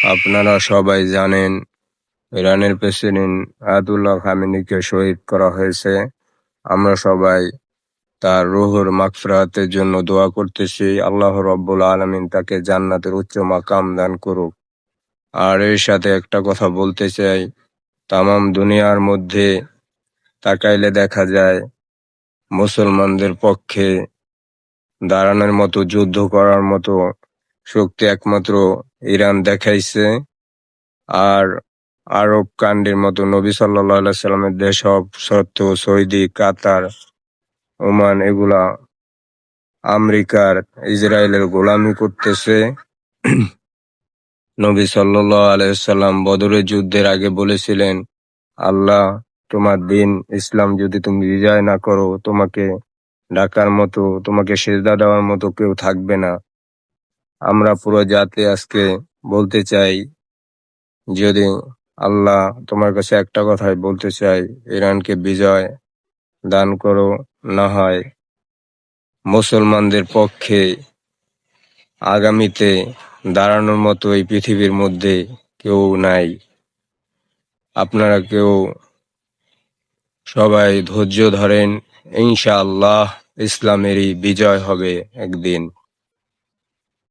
আপনারা সবাই জানেন, ইরানের প্রেসিডেন্ট আয়াতুল্লাহ খামেনিকে শহীদ করা হয়েছে। আমরা সবাই তার রুহুর মাগফিরাতের জন্য দোয়া করতেছি। আল্লাহ রব্বুল আলামিন তাকে জান্নাতের উচ্চ মাকাম দান করুক। আর এর সাথে একটা কথা বলতে চাই, তামাম দুনিয়ার মধ্যে তাকাইলে দেখা যায় মুসলমানদের পক্ষে দাঁড়ানোর মতো, যুদ্ধ করার মতো শক্তি একমাত্র ইরান দেখাইছে। আর আরব কান্ডের মতো নবী সাল্লাল্লাহু আলাইহি সাল্লামের দেশসব সত্ত্বেও সৌদি, কাতার, ওমান এগুলা আমেরিকার, ইসরায়েলের গোলামি করতেছে। নবী সাল্লাল্লাহু আলাইহি সাল্লাম বদরের যুদ্ধের আগে বলেছিলেন, আল্লাহ তোমার দিন ইসলাম যদি তুমি বিজয় না করো, তোমাকে ডাকার মতো, তোমাকে সেজদা দেওয়ার মতো কেউ থাকবে না। আমরা পুরো জাতি আজকে বলতে চাই, যদি আল্লাহ তোমার কাছে একটা কথাই বলতে চাই, ইরানকে বিজয় দান করো, না হয় মুসলমানদের পক্ষে আগামীতে দাঁড়ানোর মতো এই পৃথিবীর মধ্যে কেউ নাই। আপনারা কেউ সবাই ধৈর্য ধরেন, ইনশাআল্লাহ ইসলামেরই বিজয় হবে একদিন।